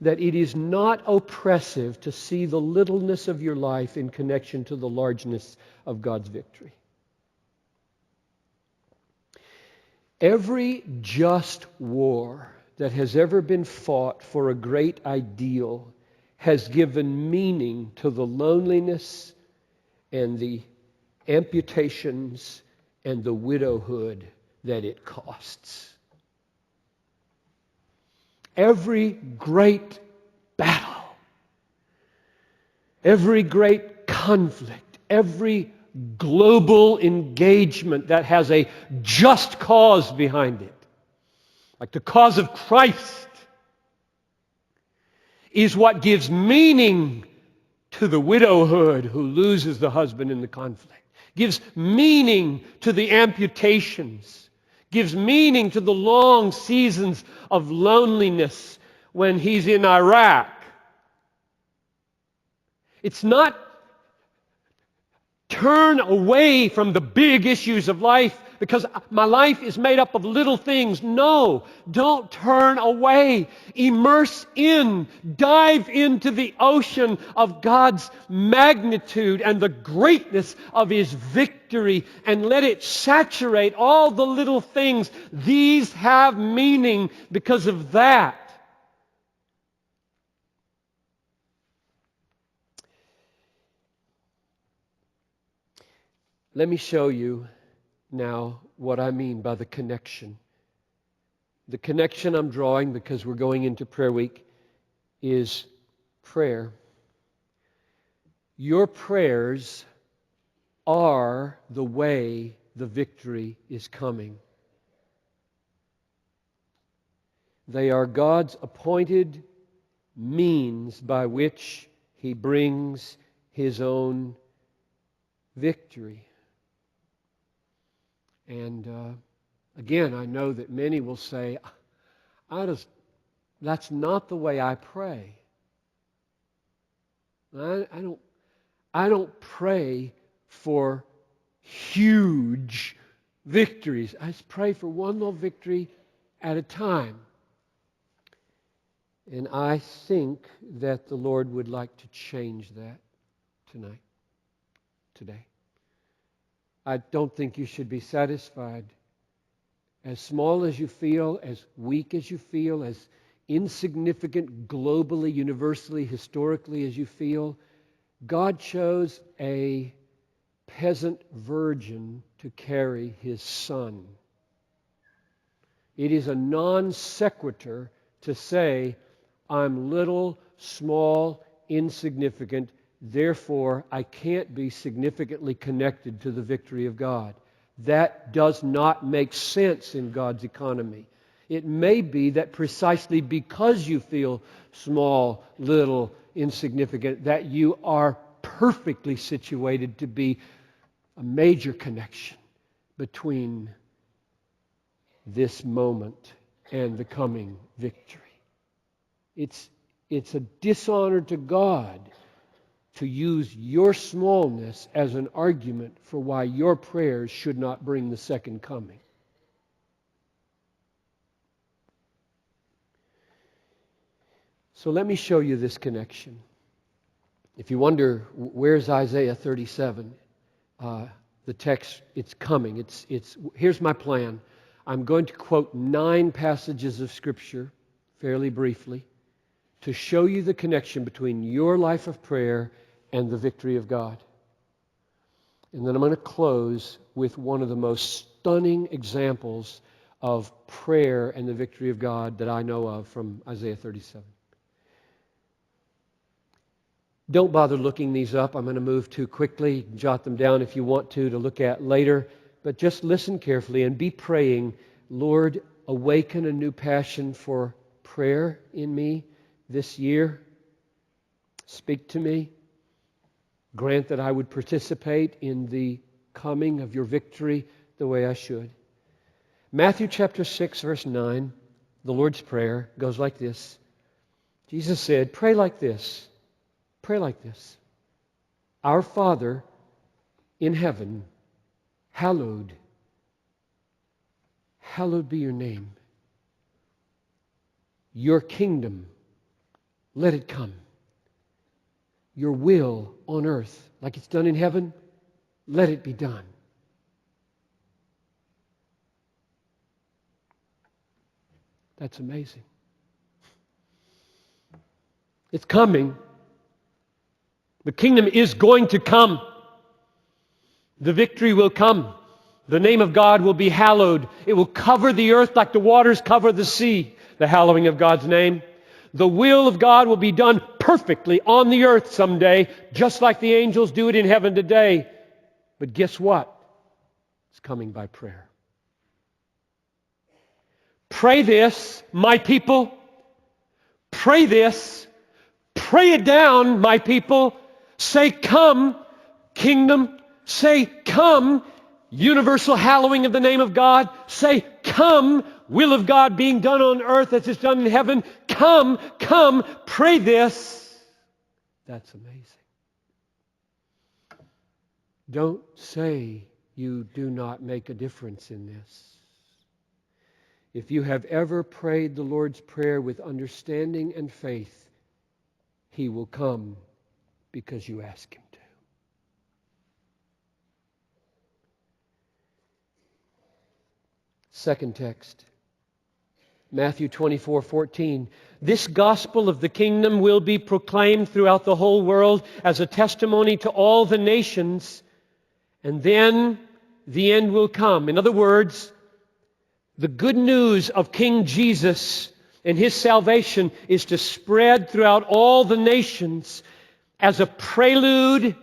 that it is not oppressive to see the littleness of your life in connection to the largeness of God's victory. Every just war that has ever been fought for a great ideal has given meaning to the loneliness and the amputations and the widowhood that it costs. Every great battle, every great conflict, every global engagement that has a just cause behind it, like the cause of Christ, is what gives meaning to the widowhood who loses the husband in the conflict, gives meaning to the amputations, gives meaning to the long seasons of loneliness when he's in Iraq. It's not turn away from the big issues of life because my life is made up of little things. No, don't turn away. Immerse in, dive into the ocean of God's magnitude and the greatness of His victory and let it saturate all the little things. These have meaning because of that. Let me show you now what I mean by the connection. The connection I'm drawing, because we're going into prayer week, is prayer. Your prayers are the way the victory is coming. They are God's appointed means by which He brings His own victory. And again, I know that many will say, that's not the way I pray. I don't pray for huge victories. I just pray for one little victory at a time. And I think that the Lord would like to change that today. I don't think you should be satisfied. As small as you feel, as weak as you feel, as insignificant globally, universally, historically as you feel, God chose a peasant virgin to carry His Son. It is a non sequitur to say, I'm little, small, insignificant, therefore I can't be significantly connected to the victory of God. That does not make sense in God's economy. It may be that precisely because you feel small, little, insignificant, that you are perfectly situated to be a major connection between this moment and the coming victory. It's a dishonor to God to use your smallness as an argument for why your prayers should not bring the second coming. So let me show you this connection. If you wonder, where's Isaiah 37? The text, it's coming. Here's my plan. I'm going to quote 9 passages of Scripture, fairly briefly, to show you the connection between your life of prayer and the victory of God. And then I'm going to close with one of the most stunning examples of prayer and the victory of God that I know of from Isaiah 37. Don't bother looking these up. I'm going to move too quickly. You can jot them down if you want to look at later. But just listen carefully and be praying, Lord, awaken a new passion for prayer in me this year. Speak to me. Grant that I would participate in the coming of your victory the way I should. Matthew chapter 6, verse 9, the Lord's Prayer goes like this. Jesus said, pray like this. Pray like this. Our Father in heaven, hallowed be your name. Your kingdom let it come. Your will on earth, like it's done in heaven, let it be done. That's amazing. It's coming. The kingdom is going to come. The victory will come. The name of God will be hallowed. It will cover the earth like the waters cover the sea, the hallowing of God's name. The will of God will be done perfectly on the earth someday, just like the angels do it in heaven today. But guess what? It's coming by prayer. Pray this, my people. Pray this. Pray it down, my people. Say, come, kingdom. Say, come, universal hallowing of the name of God. Say, come, will of God being done on earth as it's done in heaven. Come, come, pray this. That's amazing. Don't say you do not make a difference in this. If you have ever prayed the Lord's Prayer with understanding and faith, He will come because you ask Him to. Second text, Matthew 24:14. This gospel of the kingdom will be proclaimed throughout the whole world as a testimony to all the nations, and then the end will come. In other words, the good news of King Jesus and His salvation is to spread throughout all the nations as a prelude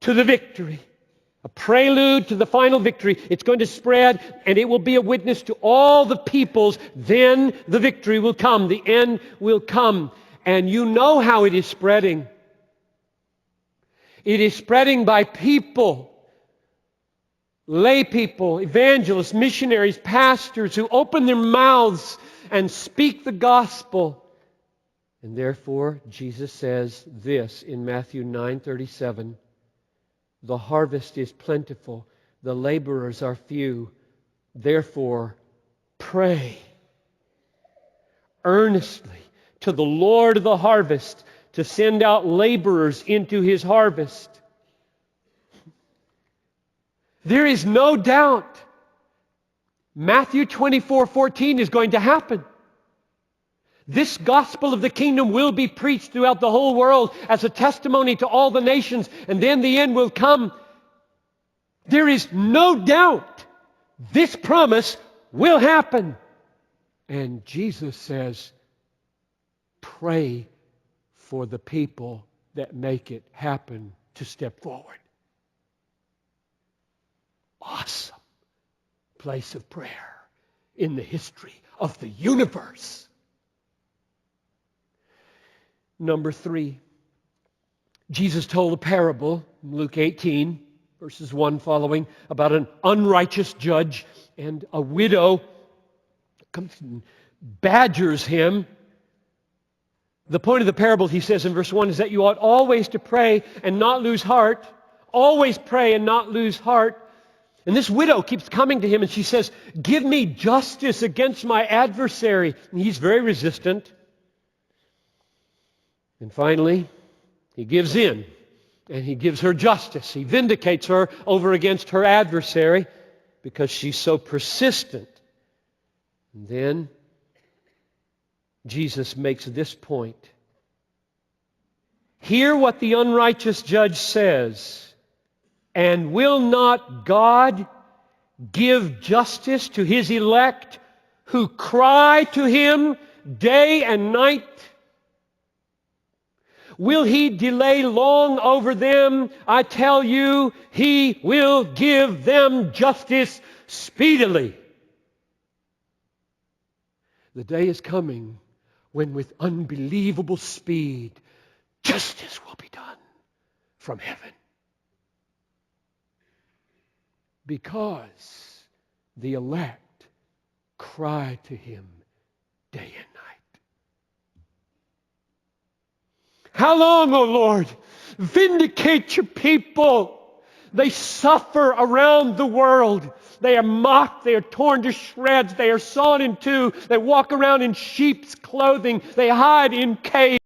to the victory. A prelude to the final victory. It's going to spread and it will be a witness to all the peoples. Then the victory will come. The end will come. And you know how it is spreading. It is spreading by people. Lay people, evangelists, missionaries, pastors who open their mouths and speak the gospel. And therefore, Jesus says this in Matthew 9:37, the harvest is plentiful, the laborers are few. Therefore, pray earnestly to the Lord of the harvest to send out laborers into His harvest. There is no doubt Matthew 24:14 is going to happen. This gospel of the kingdom will be preached throughout the whole world as a testimony to all the nations, and then the end will come. There is no doubt this promise will happen. And Jesus says, pray for the people that make it happen to step forward. Awesome place of prayer in the history of the universe. Number 3, Jesus told a parable, Luke 18, verses 1 following, about an unrighteous judge and a widow comes and badgers him. The point of the parable, he says in verse 1, is that you ought always to pray and not lose heart. Always pray and not lose heart. And this widow keeps coming to him and she says, give me justice against my adversary. And he's very resistant. And finally, he gives in and he gives her justice. He vindicates her over against her adversary because she's so persistent. And then Jesus makes this point. Hear what the unrighteous judge says. And will not God give justice to His elect who cry to Him day and night? Will He delay long over them? I tell you, He will give them justice speedily. The day is coming when with unbelievable speed, justice will be done from heaven. Because the elect cry to Him day and night. How long, O Lord? Vindicate your people. They suffer around the world. They are mocked. They are torn to shreds. They are sawn in two. They walk around in sheep's clothing. They hide in caves.